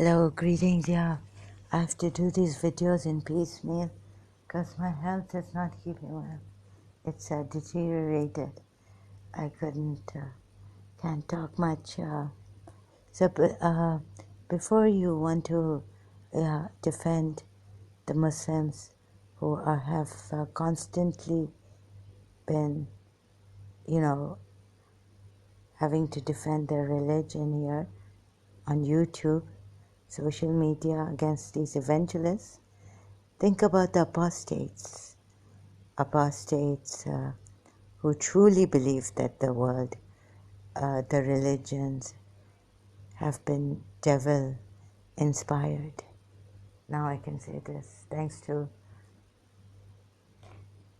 Hello, greetings. Yeah, I have to do these videos in piecemeal because my health is not keeping well. It's deteriorated. I can't talk much. Before you want to defend the Muslims who have constantly been, having to defend their religion here on YouTube, social media against these evangelists, think about the apostates who truly believe that the world, the religions have been devil inspired. Now I can say this thanks to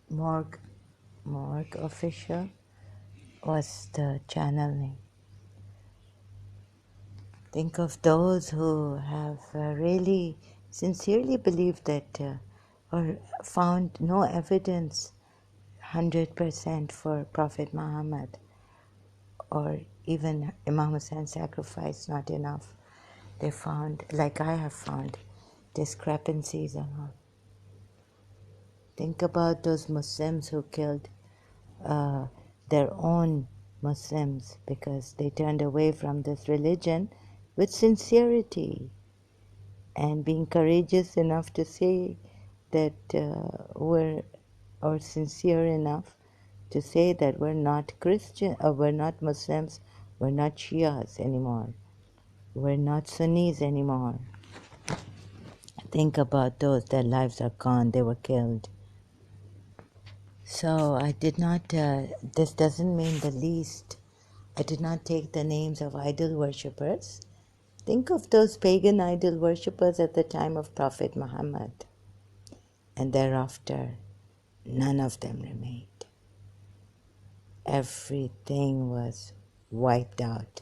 Morg Official was the channeling. Think of those who have really sincerely believed that or found no evidence 100% for Prophet Muhammad, or even Imam Hussein's sacrifice not enough. They found, like I have found, discrepancies and all. Think about those Muslims who killed their own Muslims because they turned away from this religion with sincerity and being courageous enough to say that or sincere enough to say that we're not Christian, we're not Muslims, we're not Shias anymore, we're not Sunnis anymore. Think about those, their lives are gone, they were killed. So I did not, this doesn't mean the least, I did not take the names of idol worshippers. Think of those pagan idol worshippers at the time of Prophet Muhammad, and thereafter none of them remained. Everything was wiped out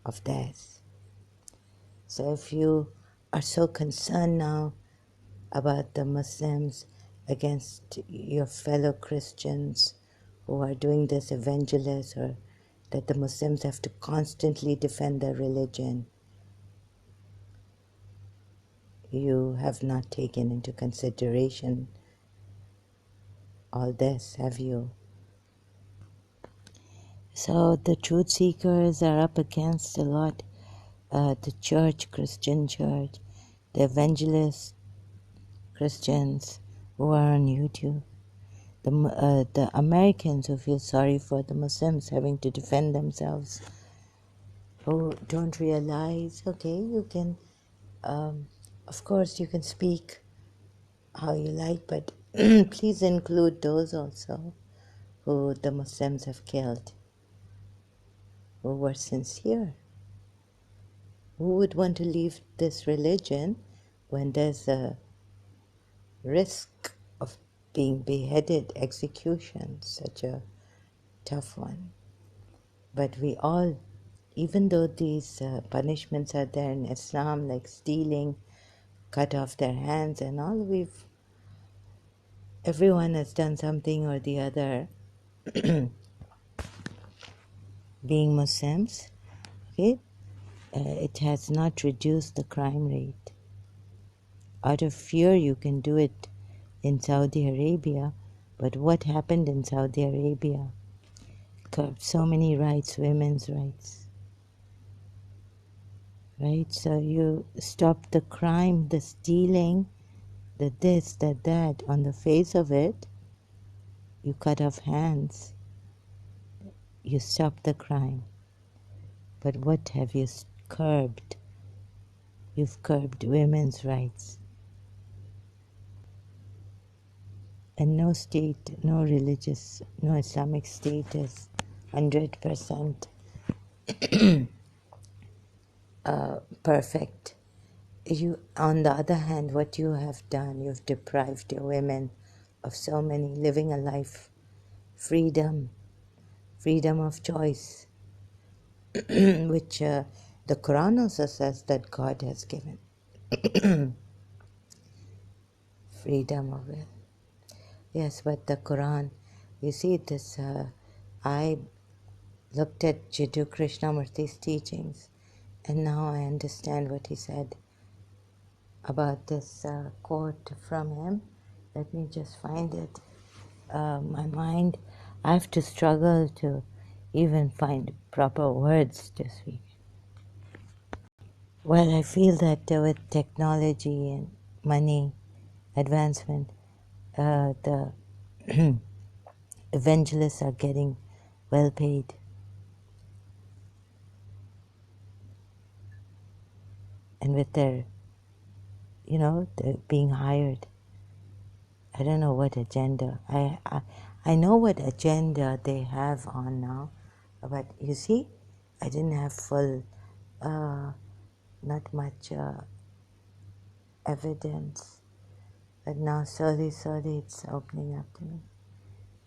of theirs. So if you are so concerned now about the Muslims against your fellow Christians who are doing this evangelist, or that the Muslims have to constantly defend their religion, you have not taken into consideration all this, have you? So the truth seekers are up against a lot. The church, Christian church, the evangelist Christians who are on YouTube, the Americans who feel sorry for the Muslims having to defend themselves, who don't realize, okay, you can, of course you can speak how you like, but please include those also who the Muslims have killed, who were sincere. Who would want to leave this religion when there's a risk of being beheaded, execution, such a tough one? But we all, even though these punishments are there in Islam, like stealing, cut off their hands and all, everyone has done something or the other. Being Muslims, okay, it has not reduced the crime rate. Out of fear, you can do it in Saudi Arabia, but what happened in Saudi Arabia? Curbed so many rights, women's rights, right? So you stop the crime, the stealing, the this, the that. On the face of it, you cut off hands, you stop the crime. But what have you curbed? You've curbed women's rights. And no state, no religious, no Islamic state is 100% perfect. You, on the other hand, what you have done, you've deprived your women of so many, living a life, freedom of choice, which the Quran also says that God has given. Freedom of will. Yes, but the Quran, you see this, I looked at Jiddu Krishnamurti's teachings, And now I understand what he said about this quote from him. Let me just find it. My mind, I have to struggle to even find proper words to speak. Well, I feel that with technology and money advancement, the evangelists are getting well paid. And with their, they're being hired. I don't know what agenda. I know what agenda they have on now, but you see, I didn't have full, not much evidence, but now slowly it's opening up to me.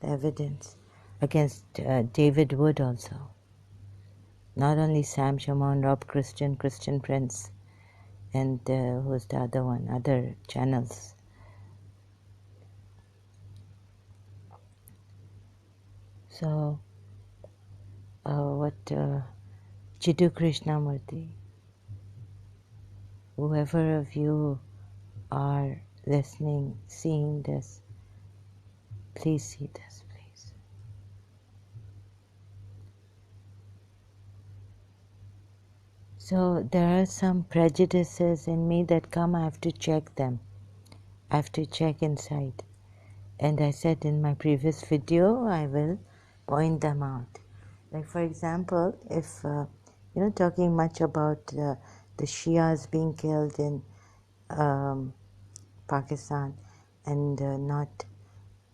The evidence against David Wood also. Not only Sam Shamoun, Rob Christian Prince, and who's the other one? Other channels. So, Jiddu Krishnamurti, whoever of you are listening, seeing this, please see this, please. So there are some prejudices in me that come, I have to check them. I have to check inside. And I said in my previous video, I will point them out. Like for example, if, talking much about the Shias being killed in Pakistan and not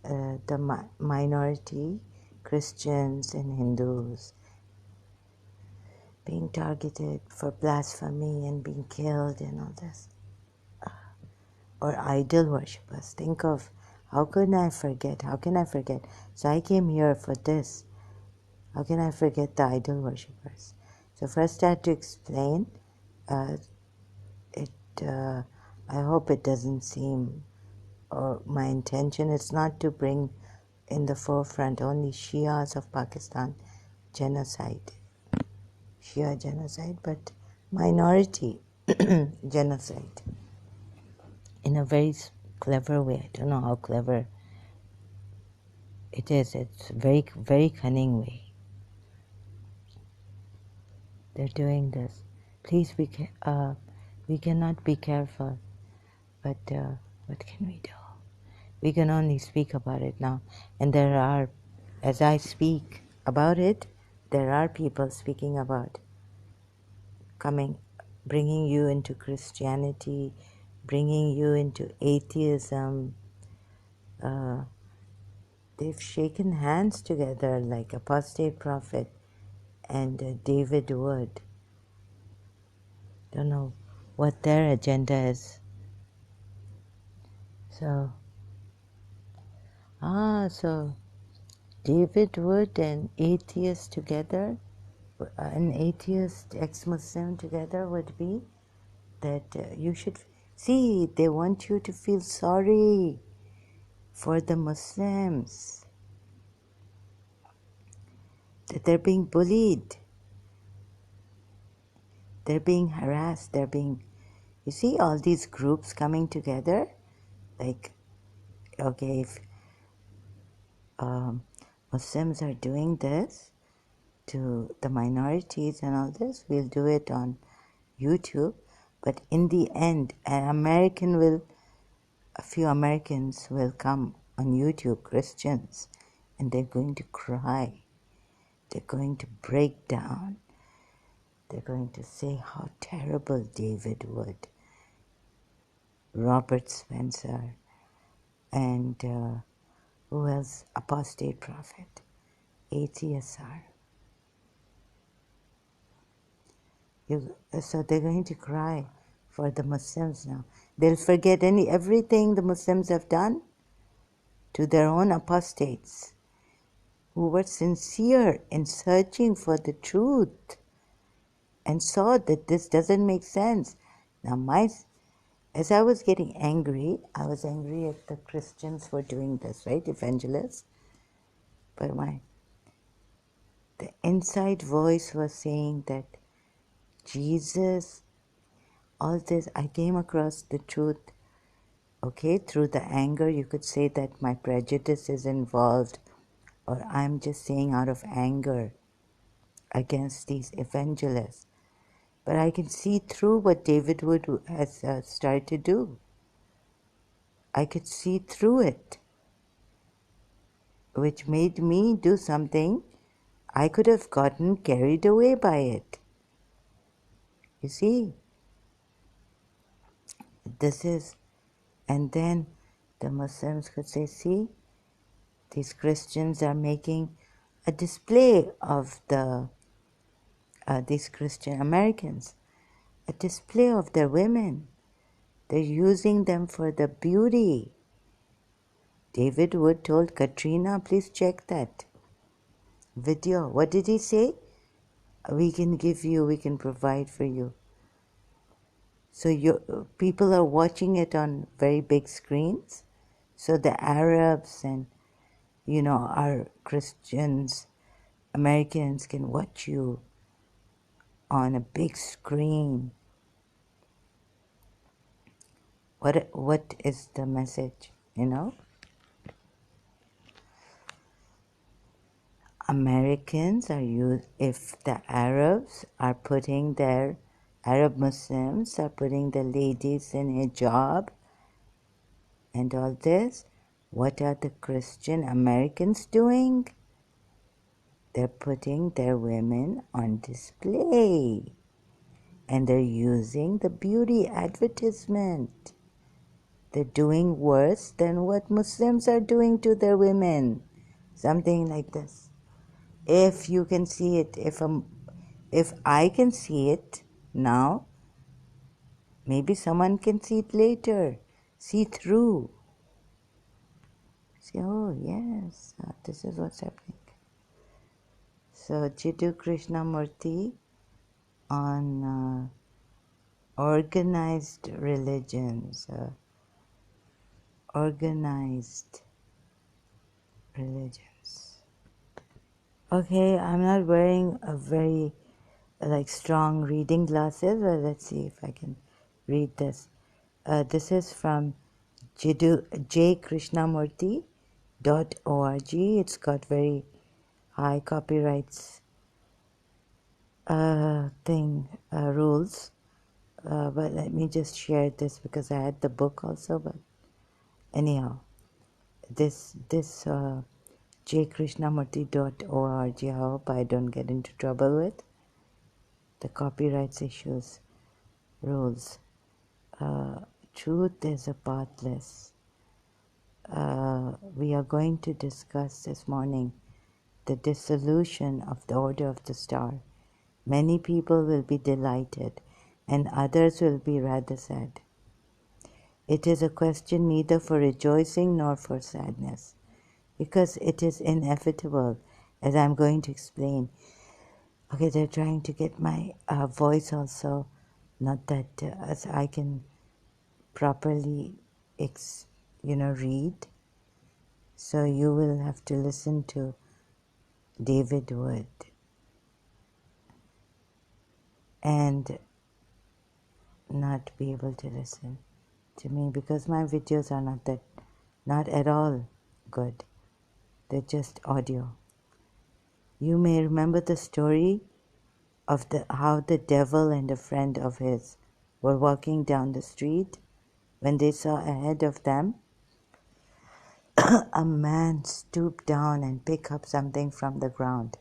the minority Christians and Hindus being targeted for blasphemy and being killed and all this. Or idol worshippers. Think of how can I forget? So I came here for this. How can I forget the idol worshippers? So first I had to explain it. I hope it doesn't seem, or my intention is not to bring in the forefront only Shias of Pakistan genocide, Shia genocide, but minority genocide in a very clever way. I don't know how clever it is. It's very, very cunning way. They're doing this. Please we cannot be careful, but what can we do? We can only speak about it now. And there are, as I speak about it, there are people speaking about bringing you into Christianity, bringing you into atheism. They've shaken hands together like Apostate Prophet and David Wood. Don't know what their agenda is. So David Wood and atheist together, an atheist ex-Muslim together would be that you should see, they want you to feel sorry for the Muslims, that they're being bullied, they're being harassed, you see all these groups coming together, like, okay, if Muslims are doing this to the minorities and all this, we'll do it on YouTube, but in the end, a few Americans will come on YouTube, Christians, and they're going to cry. They're going to break down. They're going to say how terrible David Wood, Robert Spencer, and who else? Apostate Prophet, atheists are. So they're going to cry for the Muslims now. They'll forget everything the Muslims have done to their own apostates who were sincere in searching for the truth and saw that this doesn't make sense. Now, as I was getting angry, I was angry at the Christians for doing this, right, evangelists? But the inside voice was saying that Jesus, all this, I came across the truth, okay, through the anger. You could say that my prejudice is involved, or I'm just saying out of anger against these evangelists. But I can see through what David Wood has started to do. I could see through it, which made me do something. I could have gotten carried away by it. You see, this is, and then the Muslims could say, see, these Christians are making a display of these Christian Americans, a display of their women. They're using them for the beauty. David Wood told Katrina, please check that video. What did he say? We can give you, we can provide for you. So people are watching it on very big screens. So the Arabs and, our Christians, Americans can watch you on a big screen. What is the message, Americans if the Arabs are putting Arab Muslims are putting the ladies in hijab and all this, what are the Christian Americans doing? They're putting their women on display and they're using the beauty advertisement. They're doing worse than what Muslims are doing to their women. Something like this. If you can see it, if I can see it now, maybe someone can see it later. See through. See, oh yes, this is what's happening. So Jiddu Krishnamurti on organized religions. Organized religions. Okay, I'm not wearing a very strong reading glasses, but let's see if I can read this. This is from jkrishnamurti.org. It's got very high copyrights rules. But let me just share this because I had the book also. But anyhow, this jkrishnamurti.org, I hope I don't get into trouble with the copyrights issues rules. Truth is a pathless. We are going to discuss this morning the dissolution of the Order of the Star. Many people will be delighted and others will be rather sad. It is a question neither for rejoicing nor for sadness, because it is inevitable, as I'm going to explain. Okay, they're trying to get my voice also, not that as I can properly, read. So you will have to listen to David Wood and not be able to listen to me because my videos are not at all good. They're just audio. You may remember the story of how the devil and a friend of his were walking down the street when they saw ahead of them a man stoop down and pick up something from the ground,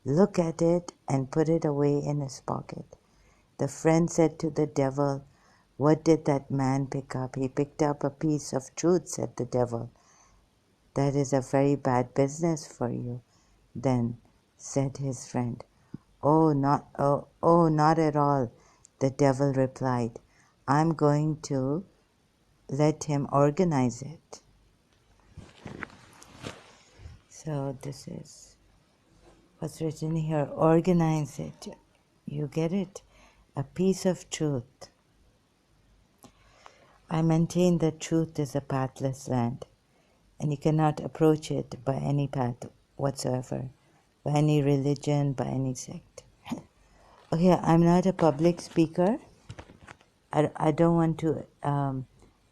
look at it and put it away in his pocket. The friend said to the devil, "What did that man pick up?" "He picked up a piece of truth," said the devil. "That is a very bad business for you, then," said his friend. Not at all," the devil replied. "I'm going to let him organize it." So this is what's written here. Organize it. You get it? A piece of truth. I maintain that truth is a pathless land, and you cannot approach it by any path whatsoever, by any religion, by any sect. Okay, I'm not a public speaker. I don't want to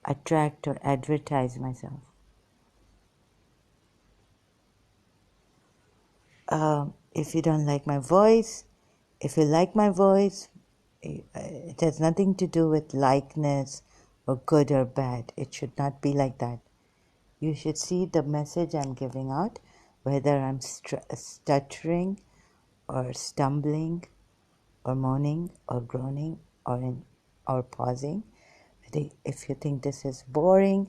attract or advertise myself. If you don't like my voice, if you like my voice, it has nothing to do with likeness or good or bad. It should not be like that. You should see the message I'm giving out, whether I'm stuttering or stumbling or moaning or groaning or pausing. If you think this is boring,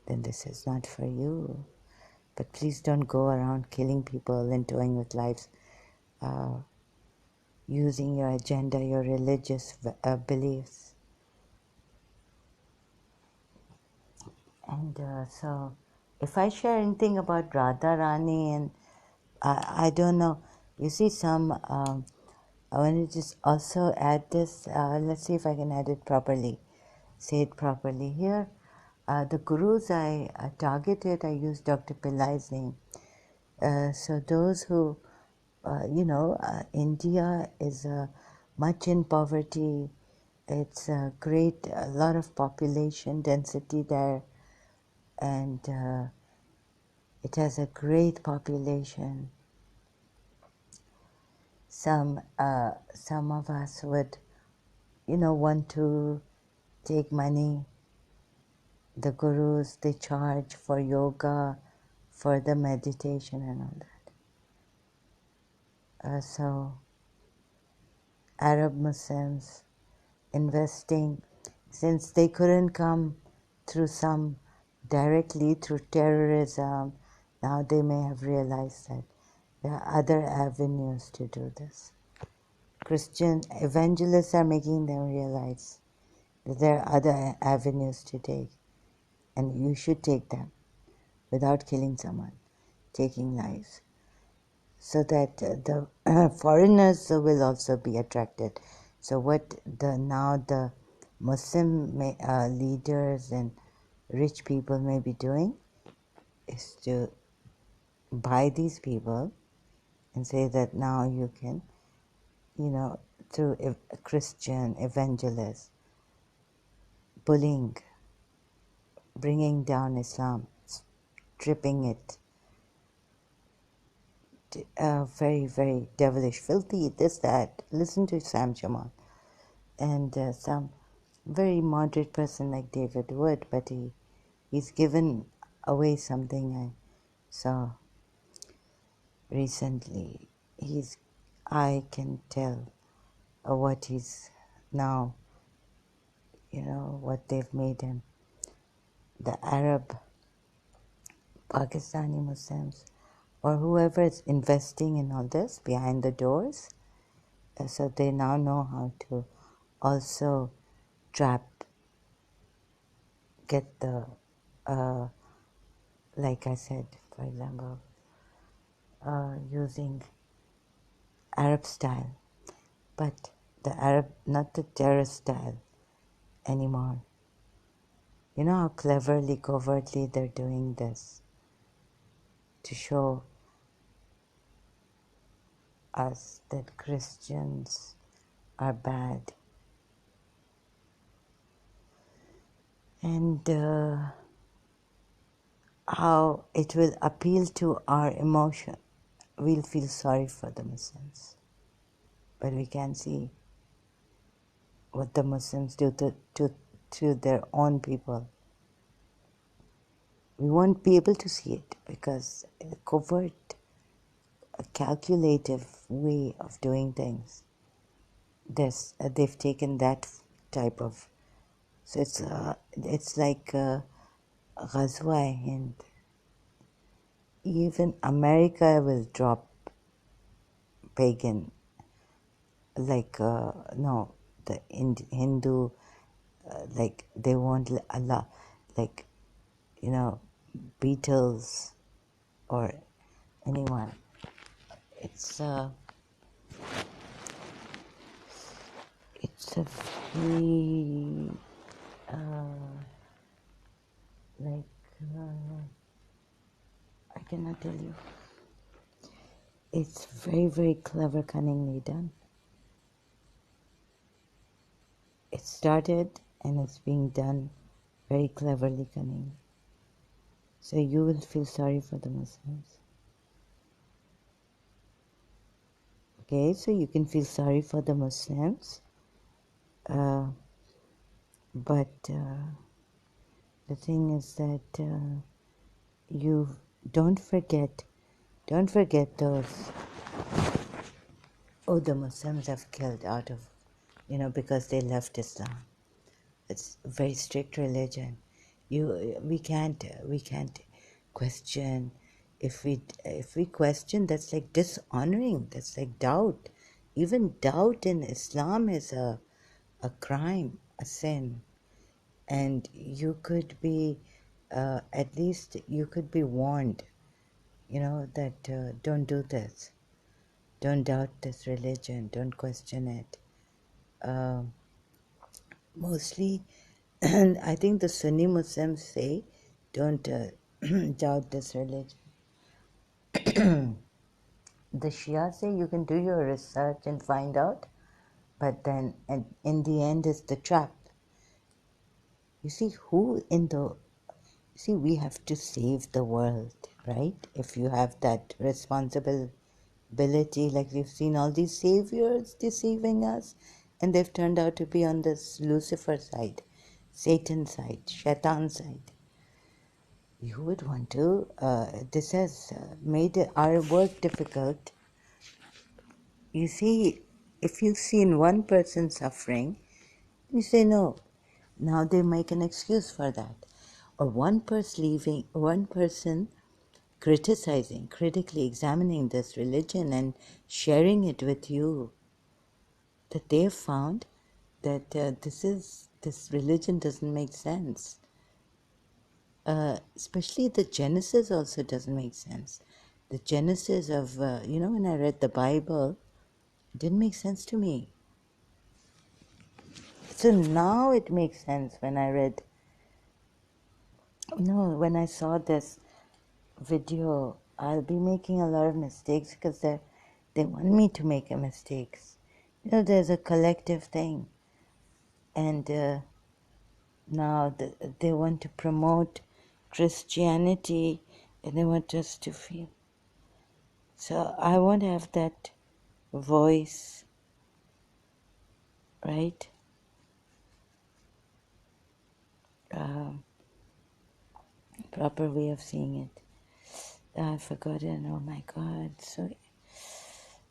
then this is not for you. But please don't go around killing people and toying with lives, using your agenda, your religious beliefs. And so, if I share anything about Radharani, and I don't know, you see some, I want to just also add this, let's see if I can add it properly, say it properly here. The gurus I targeted, I used Dr. Pillai's name. So those who, India is much in poverty. It's a lot of population density there, and it has a great population. Some of us would, want to take money. The gurus, they charge for yoga, for the meditation and all that. So Arab Muslims investing, since they couldn't come through directly through terrorism, now they may have realized that there are other avenues to do this. Christian evangelists are making them realize that there are other avenues to take, and you should take them without killing someone, taking lives, so that the foreigners will also be attracted. So what the Muslim leaders and rich people may be doing is to buy these people and say that now you can, through a Christian evangelists, bullying, bringing down Islam, stripping it, very, very devilish, filthy, this, that. Listen to Sam Jamal. And some very moderate person like David Wood, but he's given away something I saw recently. I can tell what he's now, what they've made him. The Arab Pakistani Muslims or whoever is investing in all this behind the doors, so they now know how to also get the, like I said, for example, using Arab style, but not the terrorist style anymore. You know how cleverly, covertly they're doing this to show us that Christians are bad. And how it will appeal to our emotion. We'll feel sorry for the Muslims, but we can see what the Muslims do to their own people. We won't be able to see it because a covert, a calculative way of doing things. They've taken that type of, so it's like Ghazwa Hind. Even America will drop pagan, like no, the Hindu, like they won't Allah, like Beatles or anyone. It's a very like I cannot tell you. It's very, very clever, cunningly done. It started and it's being done very cleverly, Cunning. So you will feel sorry for the Muslims. Okay, so you can feel sorry for the Muslims, but the thing is that you don't forget those the Muslims have killed out of, because they left Islam. It's a very strict religion. We can't question. If we question, that's like dishonoring. That's like doubt. Even doubt in Islam is a crime, a sin, and you could be at least you could be warned. That don't do this. Don't doubt this religion. Don't question it. Um Mostly, and I think the Sunni Muslims say, don't doubt this religion. The Shia say you can do your research and find out, but then in the end it's the trap. You see, we have to save the world, right? If you have that responsibility, like we've seen all these saviors deceiving us, and they've turned out to be on this Lucifer side, Satan side, Shaitan side. You would want to, this has made our work difficult. You see, if you've seen one person suffering, you say no. Now they make an excuse for that. Or one person criticizing, critically examining this religion and sharing it with you, that they've found that this religion doesn't make sense. Especially the Genesis also doesn't make sense. The Genesis of, when I read the Bible, it didn't make sense to me. So now it makes sense when I read, when I saw this video. I'll be making a lot of mistakes because they want me to make mistakes. There's a collective thing. And now they want to promote Christianity and they want us to feel. So I won't have that voice, right? Proper way of seeing it. I've forgotten. Oh my God! So,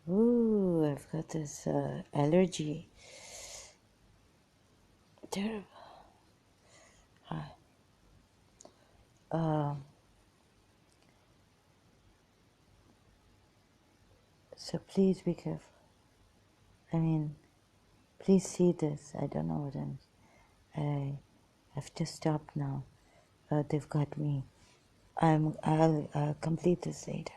I've got this allergy. Terrible. So please be careful. I mean, please see this. I don't know what I have to stop now. They've got me. I'll complete this later.